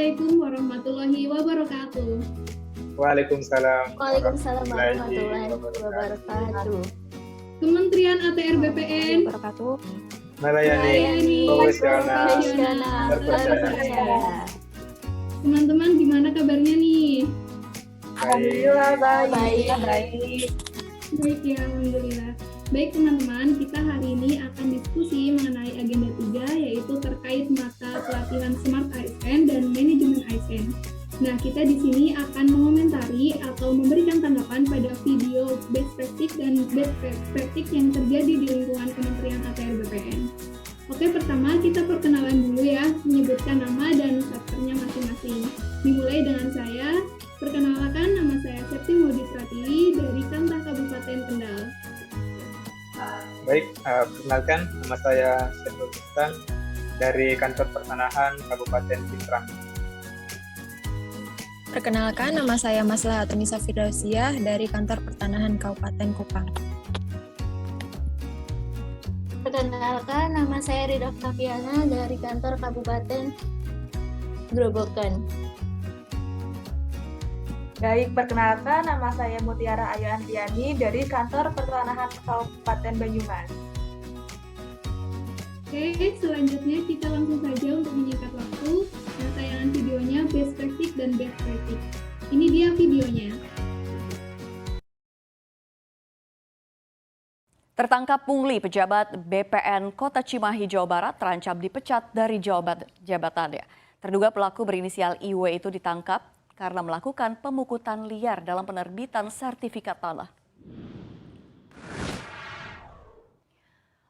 Assalamualaikum warahmatullahi wabarakatuh. Waalaikumsalam Warahmatullahi wabarakatuh. Kementerian ATR BPN melayani profesional terpercaya. Teman-teman, gimana kabarnya nih? Alhamdulillah baik. Baik ya, alhamdulillah. Baik teman-teman, kita hari ini akan diskusi mengenai agenda 3, yaitu terkait mata pelatihan Smart ASN dan Manajemen ASN. Nah, kita di sini akan mengomentari atau memberikan tanggapan pada video best practice dan best practice yang terjadi di lingkungan Kementerian ATR BPN. Oke, pertama kita perkenalan dulu ya, menyebutkan nama dan chapternya masing-masing. Dimulai dengan saya. Perkenalkan, nama saya Septi Maudi Pratiwi dari Kantah Kabupaten Kendal. Baik, perkenalkan nama saya Septi Kustan dari Kantor Pertanahan Kabupaten Pindrang. Perkenalkan, nama saya Maslah Atunisa Firdausiah dari Kantor Pertanahan Kabupaten Kupang. Perkenalkan, nama saya Rida Oktaviana dari Kantor Kabupaten Grobogan. Baik, perkenalkan nama saya Mutiara Ayu Andiani dari Kantor Pertanahan Kabupaten Banyumas. Oke, selanjutnya kita langsung saja untuk menyingkat waktu. Nah, tayangan videonya best practice dan best practice. Ini dia videonya. Tertangkap pungli pejabat BPN Kota Cimahi, Jawa Barat terancam dipecat dari jabatannya. Terduga pelaku berinisial IW itu ditangkap karena melakukan pemukutan liar dalam penerbitan sertifikat tanah.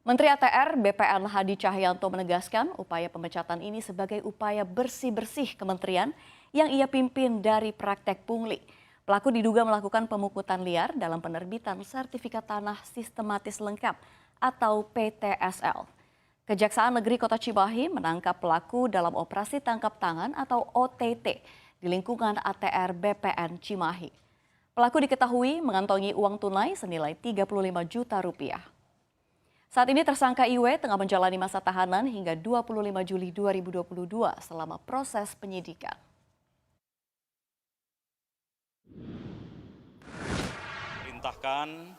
Menteri ATR BPN Hadi Cahyanto menegaskan upaya pemecatan ini sebagai upaya bersih-bersih kementerian yang ia pimpin dari praktek pungli. Pelaku diduga melakukan pemukutan liar dalam penerbitan sertifikat tanah sistematis lengkap atau PTSL. Kejaksaan Negeri Kota Cimahi menangkap pelaku dalam operasi tangkap tangan atau OTT di lingkungan ATR BPN Cimahi. Pelaku diketahui mengantongi uang tunai senilai 35 juta rupiah. Saat ini tersangka IW tengah menjalani masa tahanan hingga 25 Juli 2022 selama proses penyidikan. Perintahkan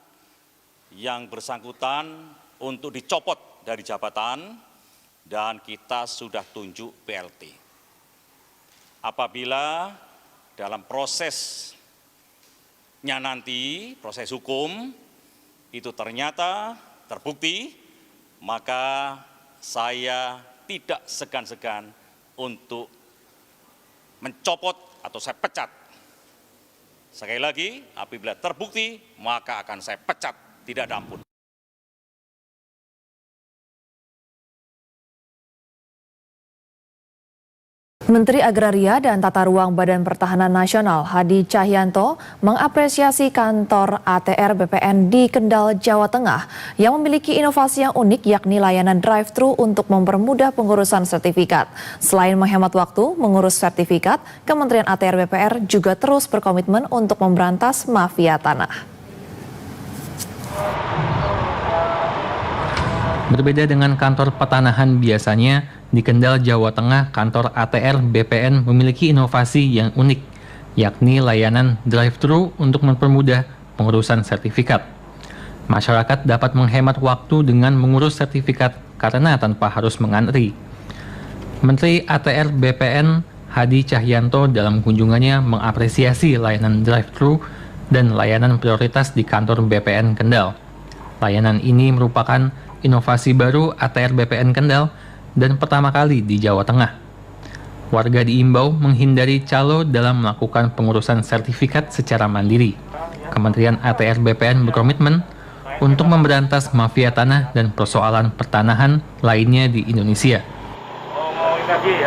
yang bersangkutan untuk dicopot dari jabatan dan kita sudah tunjuk PLT. Apabila dalam prosesnya nanti, proses hukum, itu ternyata terbukti, maka saya tidak segan-segan untuk mencopot atau saya pecat. Sekali lagi, apabila terbukti, maka akan saya pecat, tidak ada ampun. Menteri Agraria dan Tata Ruang Badan Pertahanan Nasional Hadi Cahyanto mengapresiasi kantor ATR BPN di Kendal, Jawa Tengah yang memiliki inovasi yang unik yakni layanan drive-thru untuk mempermudah pengurusan sertifikat. Selain menghemat waktu mengurus sertifikat, Kementerian ATR BPR juga terus berkomitmen untuk memberantas mafia tanah. Berbeda dengan kantor pertanahan biasanya, di Kendal, Jawa Tengah, kantor ATR BPN memiliki inovasi yang unik, yakni layanan drive-thru untuk mempermudah pengurusan sertifikat. Masyarakat dapat menghemat waktu dengan mengurus sertifikat karena tanpa harus mengantri. Menteri ATR BPN Hadi Cahyanto dalam kunjungannya mengapresiasi layanan drive-thru dan layanan prioritas di kantor BPN Kendal. Layanan ini merupakan inovasi baru ATR BPN Kendal dan pertama kali di Jawa Tengah. Warga diimbau menghindari calo dalam melakukan pengurusan sertifikat secara mandiri. Kementerian ATR BPN berkomitmen untuk memberantas mafia tanah dan persoalan pertanahan lainnya di Indonesia.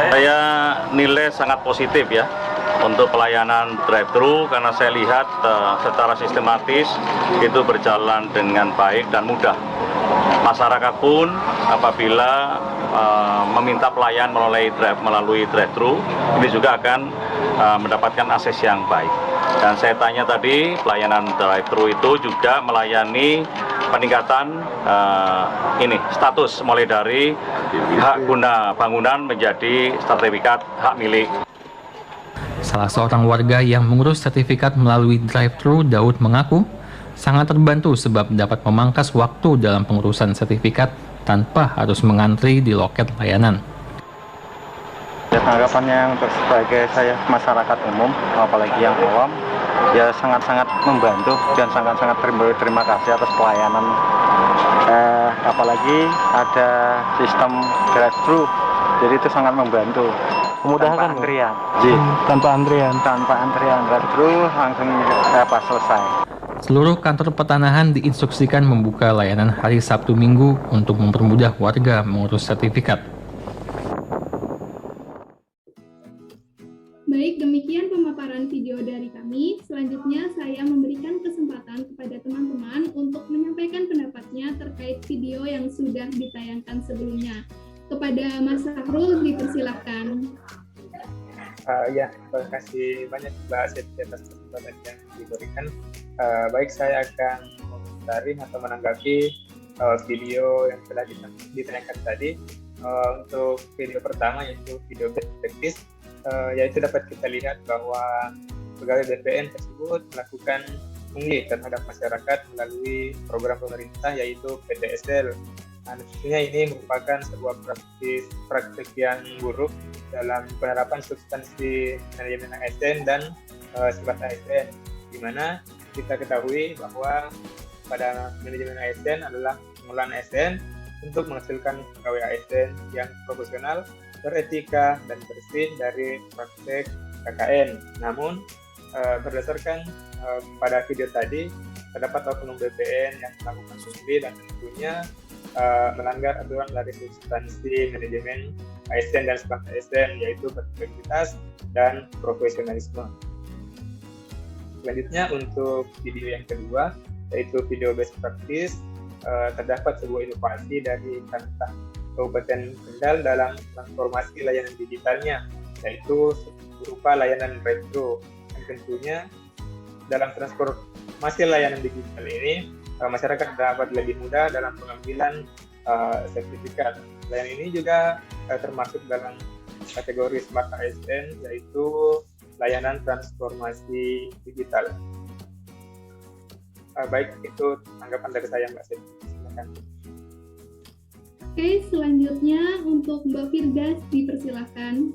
Saya nilai sangat positif ya untuk pelayanan drive-thru karena saya lihat secara sistematis itu berjalan dengan baik dan mudah. Masyarakat pun apabila meminta pelayan melalui drive-thru ini juga akan mendapatkan akses yang baik. Dan saya tanya tadi, pelayanan drive-thru itu juga melayani peningkatan status mulai dari hak guna bangunan menjadi sertifikat hak milik. Salah seorang warga yang mengurus sertifikat melalui drive-thru, Daud, mengaku sangat terbantu sebab dapat memangkas waktu dalam pengurusan sertifikat tanpa harus mengantri di loket layanan. Ya, tanggapan yang sebagai saya masyarakat umum, apalagi yang awam, ya sangat-sangat membantu dan sangat-sangat terima kasih atas pelayanan. Apalagi ada sistem drive-thru, jadi itu sangat membantu. Memudahkan antrian. Tanpa antrian drive-thru langsung selesai. Seluruh kantor pertanahan diinstruksikan membuka layanan hari Sabtu Minggu untuk mempermudah warga mengurus sertifikat. Baik, demikian pemaparan video dari kami. Selanjutnya saya memberikan kesempatan kepada teman-teman untuk menyampaikan pendapatnya terkait video yang sudah ditayangkan sebelumnya. Kepada Mas Sahrul, dipersilakan. Ya, terima kasih banyak Mbak Siti atas kesempatan yang diberikan. Baik, saya akan mengomentari atau menanggapi video yang telah ditayangkan tadi. Untuk video pertama yaitu video best practice, yaitu dapat kita lihat bahwa pegawai BPN tersebut melakukan pungli terhadap masyarakat melalui program pemerintah yaitu PTSL. Nah, tentunya ini merupakan sebuah praktik yang buruk dalam penerapan substansi manajemen ASN dan sifat ASN, di mana kita ketahui bahwa pada manajemen ASN adalah pengolahan ASN untuk menghasilkan pegawai ASN yang profesional, beretika, dan bersih dari praktek KKN. Namun, berdasarkan pada video tadi, terdapat oknum BPN yang melakukan pungli dan tentunya melanggar aturan dari substansi manajemen ASN dan sifat ASN, yaitu berintegritas dan profesionalisme. Selanjutnya untuk video yang kedua, yaitu video best practice, terdapat sebuah inovasi dari Kantor Kabupaten Kendal dalam transformasi layanan digitalnya, yaitu berupa layanan drive-thru. Dan tentunya dalam transformasi layanan digital ini, masyarakat dapat lebih mudah dalam pengambilan sertifikat. Layanan ini juga termasuk dalam kategori Smart ASN, yaitu layanan transformasi digital. Baik, itu tanggapan dari saya, Mbak Siti. Silakan. Oke, selanjutnya untuk Mbak Firdas, dipersilakan.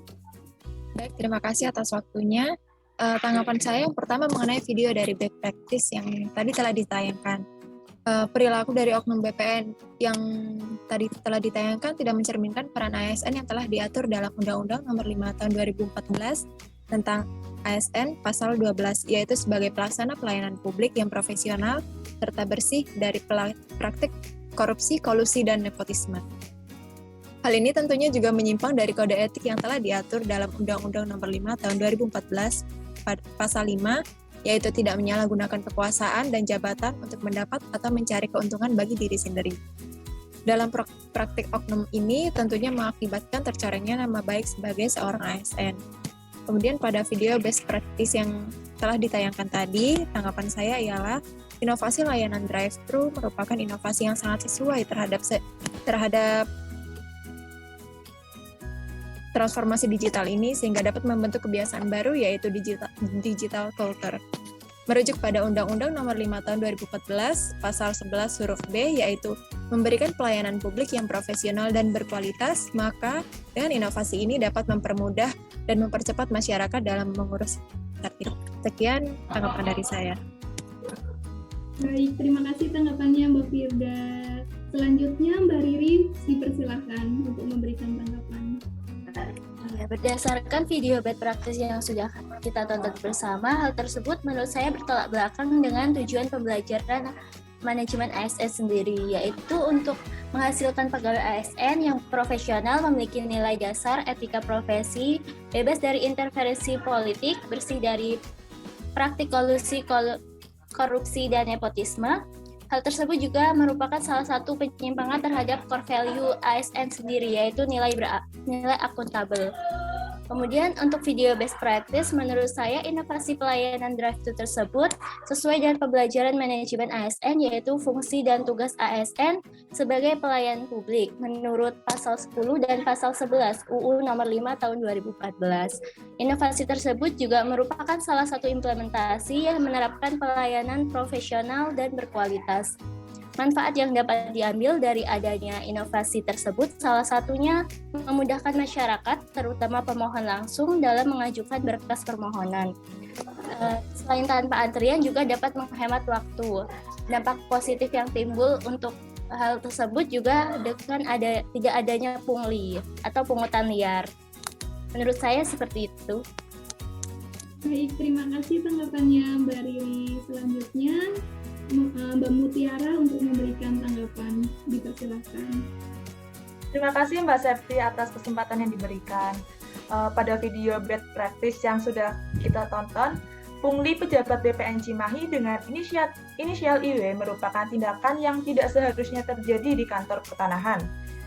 Baik, terima kasih atas waktunya. Tanggapan saya yang pertama mengenai video dari best practice yang tadi telah ditayangkan. Perilaku dari oknum BPN yang tadi telah ditayangkan tidak mencerminkan peran ASN yang telah diatur dalam Undang-Undang Nomor 5 Tahun 2014 tentang ASN Pasal 12, yaitu sebagai pelaksana pelayanan publik yang profesional serta bersih dari praktik korupsi, kolusi, dan nepotisme. Hal ini tentunya juga menyimpang dari kode etik yang telah diatur dalam Undang-Undang Nomor 5 Tahun 2014 Pasal 5, yaitu tidak menyalahgunakan kekuasaan dan jabatan untuk mendapat atau mencari keuntungan bagi diri sendiri. Dalam praktik oknum ini tentunya mengakibatkan tercorengnya nama baik sebagai seorang ASN. Kemudian pada video best practice yang telah ditayangkan tadi, tanggapan saya ialah inovasi layanan drive-thru merupakan inovasi yang sangat sesuai terhadap transformasi digital ini sehingga dapat membentuk kebiasaan baru yaitu digital culture. Merujuk pada Undang-Undang Nomor 5 Tahun 2014 Pasal 11 huruf B, yaitu memberikan pelayanan publik yang profesional dan berkualitas, maka dengan inovasi ini dapat mempermudah dan mempercepat masyarakat dalam mengurus sertifikat. Sekian tanggapan dari saya. Baik, terima kasih tanggapannya Mbak Firda. Selanjutnya Mbak Riri, dipersilakan untuk memberikan tanggapan. Ya, berdasarkan video best practice yang sudah kita tonton bersama, hal tersebut menurut saya bertolak belakang dengan tujuan pembelajaran manajemen ASN sendiri, yaitu untuk menghasilkan pegawai ASN yang profesional, memiliki nilai dasar etika profesi, bebas dari intervensi politik, bersih dari praktik kolusi, korupsi, dan nepotisme. Hal tersebut juga merupakan salah satu penyimpangan terhadap core value ASN sendiri, yaitu nilai akuntabel. Kemudian untuk video best practice, menurut saya inovasi pelayanan drive-thru tersebut sesuai dengan pembelajaran manajemen ASN, yaitu fungsi dan tugas ASN sebagai pelayan publik menurut pasal 10 dan pasal 11 UU nomor 5 tahun 2014. Inovasi tersebut juga merupakan salah satu implementasi yang menerapkan pelayanan profesional dan berkualitas. Manfaat yang dapat diambil dari adanya inovasi tersebut salah satunya memudahkan masyarakat, terutama pemohon langsung dalam mengajukan berkas permohonan. Selain tanpa antrian juga dapat menghemat waktu. Dampak positif yang timbul untuk hal tersebut juga dengan tidak adanya pungli atau pungutan liar. Menurut saya seperti itu. Baik, terima kasih tanggapannya Mbak Riri. Selanjutnya Mbak Mutiara untuk memberikan tanggapan, dipersilakan. Terima kasih Mbak Septi atas kesempatan yang diberikan. Pada video best practice yang sudah kita tonton, pungli pejabat BPN Cimahi dengan inisial IW merupakan tindakan yang tidak seharusnya terjadi di kantor pertanahan.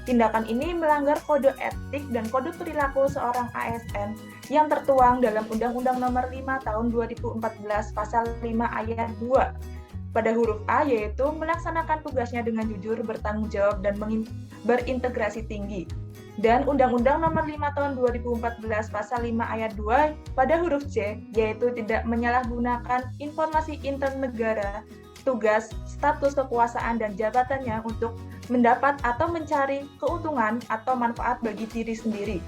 Tindakan ini melanggar kode etik dan kode perilaku seorang ASN yang tertuang dalam Undang-Undang Nomor 5 Tahun 2014 Pasal 5 Ayat 2. Pada huruf A, yaitu melaksanakan tugasnya dengan jujur, bertanggung jawab, dan berintegrasi tinggi. Dan Undang-Undang Nomor 5 Tahun 2014 Pasal 5 Ayat 2 pada huruf C, yaitu tidak menyalahgunakan informasi internegara, tugas, status kekuasaan, dan jabatannya untuk mendapat atau mencari keuntungan atau manfaat bagi diri sendiri.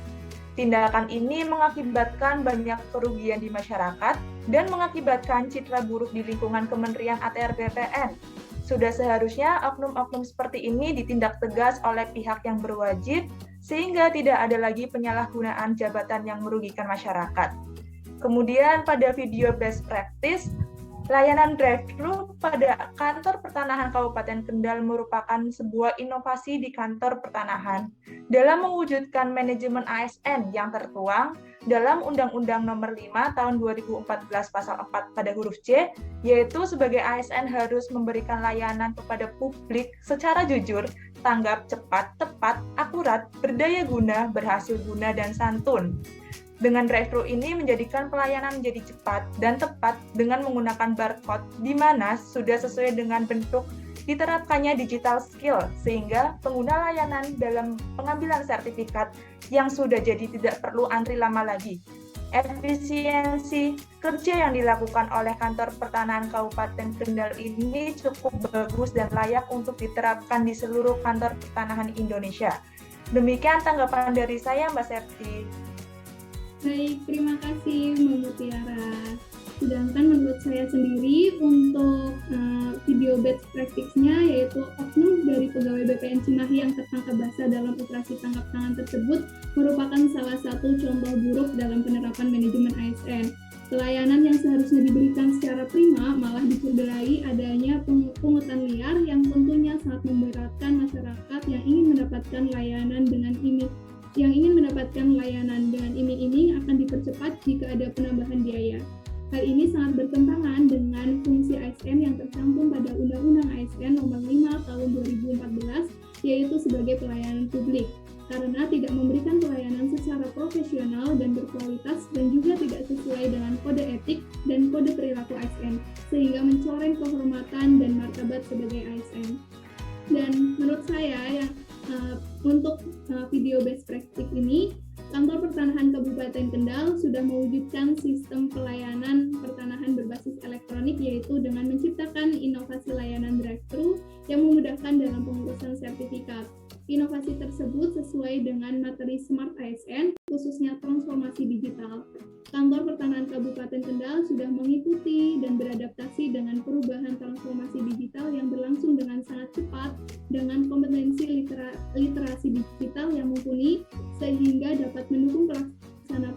Tindakan ini mengakibatkan banyak kerugian di masyarakat dan mengakibatkan citra buruk di lingkungan Kementerian ATR BPN. Sudah seharusnya oknum-oknum seperti ini ditindak tegas oleh pihak yang berwajib, sehingga tidak ada lagi penyalahgunaan jabatan yang merugikan masyarakat. Kemudian pada video best practice, layanan drive-thru pada kantor pertanahan Kabupaten Kendal merupakan sebuah inovasi di kantor pertanahan dalam mewujudkan manajemen ASN yang tertuang dalam Undang-Undang Nomor 5 Tahun 2014 Pasal 4 pada huruf C, yaitu sebagai ASN harus memberikan layanan kepada publik secara jujur, tanggap, cepat, tepat, akurat, berdaya guna, berhasil guna, dan santun. Dengan drive-thru ini menjadikan pelayanan menjadi cepat dan tepat dengan menggunakan barcode di mana sudah sesuai dengan bentuk diterapkannya digital skill sehingga pengguna layanan dalam pengambilan sertifikat yang sudah jadi tidak perlu antri lama lagi. Efisiensi kerja yang dilakukan oleh kantor pertanahan Kabupaten Kendal ini cukup bagus dan layak untuk diterapkan di seluruh kantor pertanahan Indonesia. Demikian tanggapan dari saya, Mbak Septi. Baik, terima kasih Mbak Mutiara. Sedangkan menurut saya sendiri untuk video best practice-nya yaitu oknum dari pegawai BPN Cimahi yang tertangkap basah dalam operasi tangkap tangan tersebut merupakan salah satu contoh buruk dalam penerapan manajemen ASN. Pelayanan yang seharusnya diberikan secara prima malah dicederai adanya pungutan liar yang tentunya sangat memberatkan masyarakat yang ingin mendapatkan layanan dengan iming-iming akan dipercepat jika ada penambahan biaya. Hal ini sangat bertentangan dengan fungsi ASN yang tercantum pada Undang-Undang ASN Nomor 5 Tahun 2014, yaitu sebagai pelayanan publik, karena tidak memberikan pelayanan secara profesional dan berkualitas dan juga tidak sesuai dengan kode etik dan kode perilaku ASN, sehingga mencoreng kehormatan dan martabat sebagai ASN. Dan menurut saya untuk video best practice ini, Kantor Pertanahan Kabupaten Kendal sudah mewujudkan sistem pelayanan pertanahan berbasis elektronik, yaitu dengan menciptakan inovasi layanan drive-thru yang memudahkan dalam pengurusan sertifikat. Inovasi tersebut sesuai dengan materi Smart ASN, khususnya transformasi digital. Kantor Pertanahan Kabupaten Kendal sudah mengikuti dan beradaptasi dengan perubahan transformasi digital yang berlangsung dengan sangat cepat dengan kompetensi literasi digital yang mumpuni sehingga dapat mendukung pelaksanaan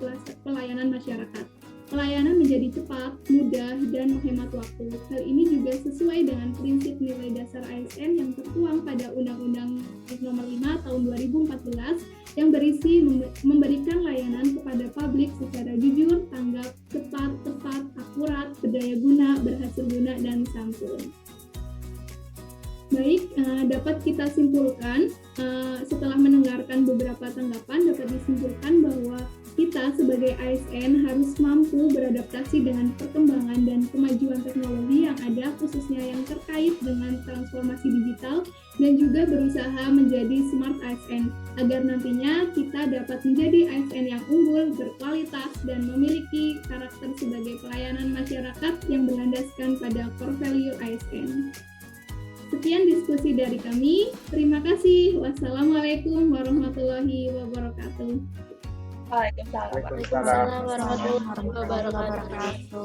pelayanan masyarakat. Pelayanan menjadi cepat, mudah, dan menghemat waktu. Hal ini juga sesuai dengan prinsip nilai dasar ASN yang tertuang pada Undang-Undang Nomor 5 Tahun 2014 yang berisi memberikan layanan kepada publik secara jujur, tanggap, cepat, tepat, akurat, berdaya guna, berhasil guna, dan santun. Baik, dapat kita simpulkan setelah mendengarkan beberapa tanggapan, dapat disimpulkan bahwa kita sebagai ASN harus mampu beradaptasi dengan perkembangan dan kemajuan teknologi yang ada, khususnya yang terkait dengan transformasi digital, dan juga berusaha menjadi smart ASN, agar nantinya kita dapat menjadi ASN yang unggul, berkualitas, dan memiliki karakter sebagai pelayanan masyarakat yang berlandaskan pada core value ASN. Sekian diskusi dari kami. Terima kasih. Wassalamualaikum warahmatullahi wabarakatuh. Waalaikumsalam. Waalaikumsalam. Warahmatullahi wabarakatuh.